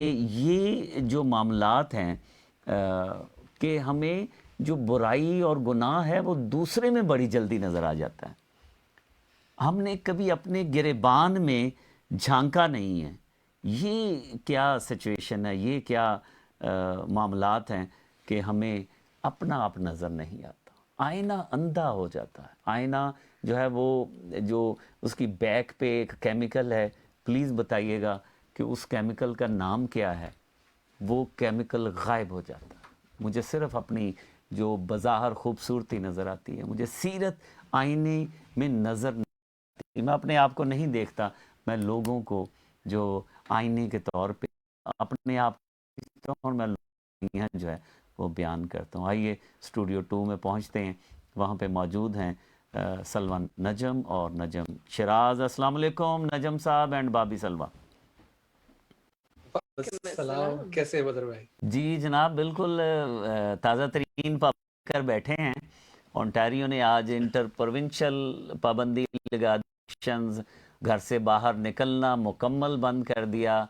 یہ جو معاملات ہیں کہ ہمیں جو برائی اور گناہ ہے وہ دوسرے میں بڑی جلدی نظر آ جاتا ہے. ہم نے کبھی اپنے گریبان میں جھانکا نہیں ہے. یہ کیا سچویشن ہے، یہ کیا معاملات ہیں کہ ہمیں اپنا آپ نظر نہیں آتا. آئینہ اندھا ہو جاتا ہے. آئینہ جو ہے وہ جو اس کی بیک پہ ایک کیمیکل ہے، پلیز بتائیے گا کہ اس کیمیکل کا نام کیا ہے. وہ کیمیکل غائب ہو جاتا ہے. مجھے صرف اپنی جو بظاہر خوبصورتی نظر آتی ہے، مجھے سیرت آئینے میں نظر نہیں آتی. میں اپنے آپ کو نہیں دیکھتا، میں لوگوں کو جو آئینے کے طور پہ اپنے آپ کو دیکھتا ہوں اور میں لوگوں جو ہے وہ بیان کرتا ہوں. آئیے اسٹوڈیو 2 میں پہنچتے ہیں. وہاں پہ موجود ہیں سلوہ نجم اور نجم شراز. السلام علیکم نجم صاحب اینڈ بابی سلوہ. السلام، کیسے ہیں بدر بھائی؟ جی جناب، بالکل تازہ ترین پابندی کر بیٹھے ہیں. اونٹاریو نے آج انٹر پروونشل پابندی لگا دی. گھر سے باہر نکلنا مکمل بند کر دیا.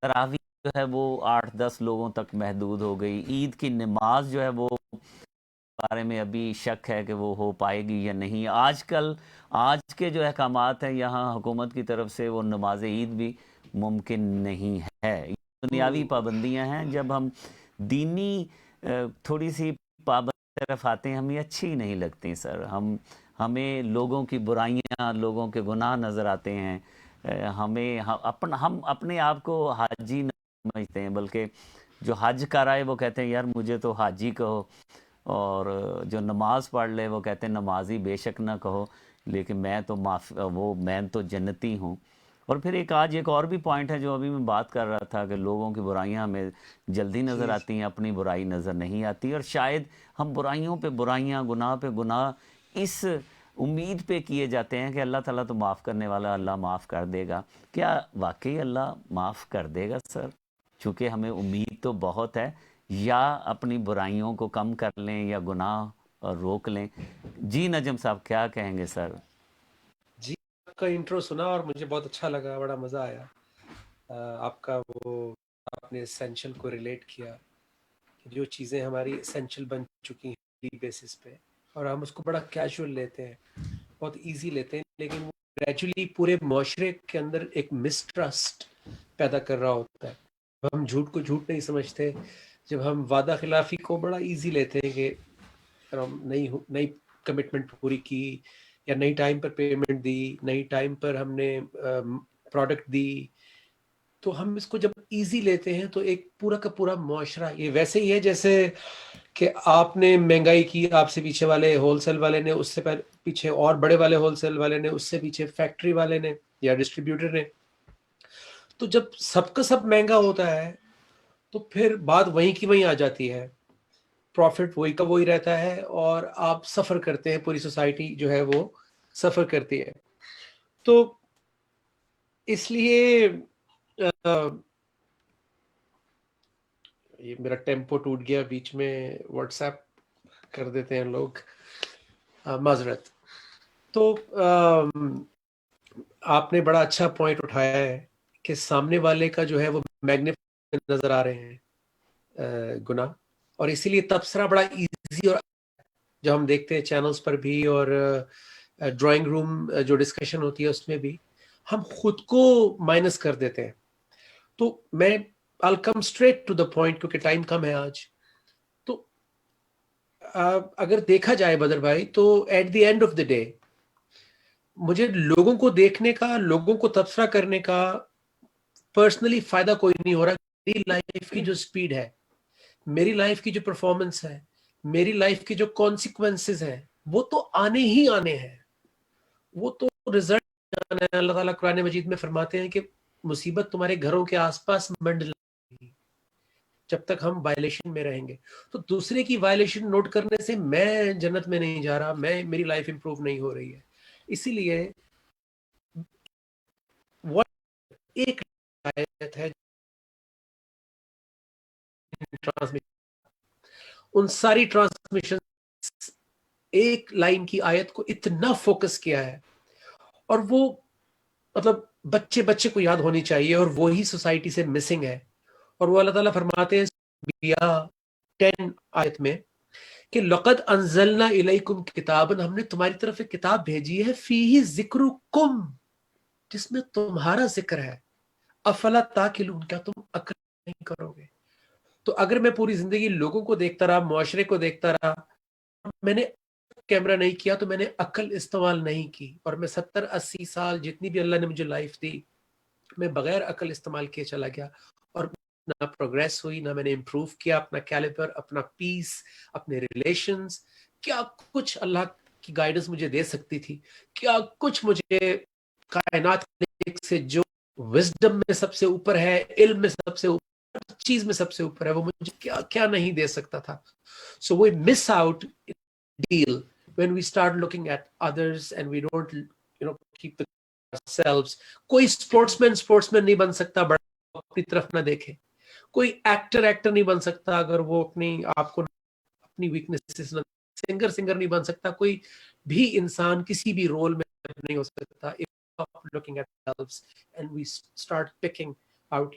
تراویح جو ہے وہ 8-10 لوگوں تک محدود ہو گئی. عید کی نماز جو ہے وہ بارے میں ابھی شک ہے کہ وہ ہو پائے گی یا نہیں. آج کے جو احکامات ہیں یہاں حکومت کی طرف سے، وہ نماز عید بھی ممکن نہیں ہے. دنیاوی پابندیاں ہیں. جب ہم دینی تھوڑی سی پابندی طرف آتے ہیں ہمیں اچھی نہیں لگتی سر. ہمیں لوگوں کی برائیاں، لوگوں کے گناہ نظر آتے ہیں. ہم اپنے آپ کو حاجی نہیں سمجھتے ہیں، بلکہ جو حج کر آئے وہ کہتے ہیں یار مجھے تو حاجی کہو، اور جو نماز پڑھ لے وہ کہتے ہیں نمازی بے شک نہ کہو، لیکن میں تو جنتی ہوں. اور پھر آج ایک اور بھی پوائنٹ ہے جو ابھی میں بات کر رہا تھا کہ لوگوں کی برائیاں ہمیں جلدی نظر جی آتی ہیں، اپنی برائی نظر نہیں آتی. اور شاید ہم برائیوں پہ برائیاں، گناہ پہ گناہ اس امید پہ کیے جاتے ہیں کہ اللہ تعالیٰ تو معاف کرنے والا، اللہ معاف کر دے گا. کیا واقعی اللہ معاف کر دے گا سر؟ چونکہ ہمیں امید تو بہت ہے. یا اپنی برائیوں کو کم کر لیں یا گناہ روک لیں. جی نجم صاحب کیا کہیں گے سر؟ جی، آپ کا انٹرو سنا اور مجھے بہت اچھا لگا، بڑا مزہ آیا. آپ کا آپ نے اسینشل کو ریلیٹ کیا کہ جو چیزیں ہماری اسینشل بن چکی ہیں ڈیلی بیسس پہ، اور ہم اس کو بڑا کیجول لیتے ہیں، بہت ایزی لیتے ہیں، لیکن وہ گریجولی پورے معاشرے کے اندر ایک مسٹرسٹ پیدا کر رہا ہوتا ہے. ہم جھوٹ کو جھوٹ نہیں سمجھتے، جب ہم وعدہ خلافی کو بڑا ایزی لیتے ہیں کہ ہم نئی کمٹمنٹ پوری کی، یا نئی ٹائم پر پیمنٹ دی، نئی ٹائم پر ہم نے پروڈکٹ دی، تو ہم اس کو جب ایزی لیتے ہیں تو ایک پورا کا پورا معاشرہ یہ ویسے ہی ہے جیسے کہ آپ نے مہنگائی کی، آپ سے پیچھے والے ہول سیل والے نے، اس سے پیچھے اور بڑے والے ہول سیل والے نے، اس سے پیچھے فیکٹری والے نے یا ڈسٹریبیوٹر نے. تو جب سب کا سب مہنگا ہوتا ہے تو پھر بات وہیں کی وہیں آ جاتی ہے. پروفٹ وہی کا وہی رہتا ہے اور آپ سفر کرتے ہیں، پوری سوسائٹی جو ہے وہ سفر کرتی ہے. تو اس لیے یہ میرا ٹیمپو ٹوٹ گیا بیچ میں، واٹس ایپ کر دیتے ہیں لوگ، معذرت. تو آپ نے بڑا اچھا پوائنٹ اٹھایا ہے کہ سامنے والے کا جو ہے وہ میگنیفائی نظر آ رہے ہیں گناہ، اور اسی لیے تبصرہ بڑا ایزی، اور جو ہم دیکھتے ہیں چینلز پر بھی اور ڈرائنگ روم جو ڈسکشن ہوتی ہے اس میں بھی ہم خود کو مائنس کر دیتے ہیں. تو میں I'll come straight to the point کیونکہ ٹائم کم ہے آج. تو اگر دیکھا جائے بدر بھائی تو at the end of the day مجھے لوگوں کو دیکھنے کا، لوگوں کو تبصرہ کرنے کا پرسنلی فائدہ کوئی نہیں ہو رہا. میری لائف کی جو سپیڈ ہے، میری لائف کی جو پرفارمنس ہے، میری لائف کی جو کانسیکوینسز ہیں وہ تو آنے ہی آنے ہیں، وہ تو رزلٹ آنا ہے. اللہ تعالیٰ قرآن مجید میں فرماتے ہیں کہ مصیبت تمہارے گھروں کے آس پاس منڈل جب تک ہم وائلیشن میں رہیں گے. تو دوسرے کی وائلیشن نوٹ کرنے سے میں جنت میں نہیں جا رہا، میری لائف امپروو نہیں ہو رہی ہے. اسی لیے ایک آیت ہے ان ساری ٹرانسمیشن ایک لائن کی آیت کو اتنا فوکس کیا ہے، اور وہ مطلب بچے کو یاد ہونی چاہیے، اور وہی سوسائٹی سے مسنگ ہے. اور وہ اللہ تعالیٰ فرماتے ہیں انبیاء 10 آیت میں کہ لقد انزلنا الیکم کتابا، ہم نے تمہاری طرف ایک کتاب بھیجی ہے، فیہ ذکرکم، جس میں تمہارا ذکر ہے، افلا تاکلون، کیا تم عقل نہیں کرو گے؟ تو اگر میں پوری زندگی لوگوں کو دیکھتا رہا، معاشرے کو دیکھتا رہا، میں نے کیمرہ نہیں کیا تو میں نے عقل استعمال نہیں کی، اور میں 70-80 سال جتنی بھی اللہ نے مجھے لائف دی میں بغیر عقل استعمال کیے چلا گیا، اور نہ پروگریس ہوئی، نہ میں نے امپروو کیا اپنا کیلیبر، اپنا پیس، اپنے ریلیشنز. کیا کچھ اللہ کی گائیڈنس مجھے دے سکتی تھی، کیا کچھ مجھے کائنات سے جو وزڈم میں سب سے اوپر ہے، علم میں سب سے اوپر، چیز میں سب سے اوپر ہے، وہ مجھے کیا کیا نہیں دے سکتا تھا. So we miss out deal when we start looking at others and we don't keep ourselves. کوئی سپورٹسمین نہیں بن سکتا بڑا اپنی طرف نہ دیکھے، کوئی ایکٹر نہیں بن سکتا اگر وہ اپنی آپ کو اپنی ویکنیسز نہ، سنگر نہیں بن سکتا، کوئی بھی انسان کسی بھی رول میں نہیں ہو سکتا. If looking at ourselves and we start picking out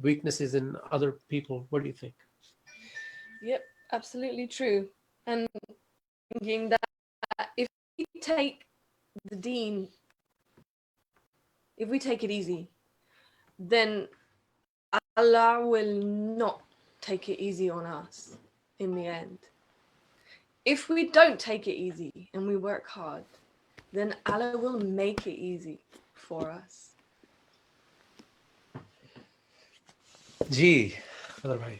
weaknesses in other people. What do you think? Yep, absolutely true. And thinking that if we take the deen, if we take it easy, then Allah will not take it easy on us in the end. If we don't take it easy and we work hard, then Allah will make it easy for us. جی فضل بھائی.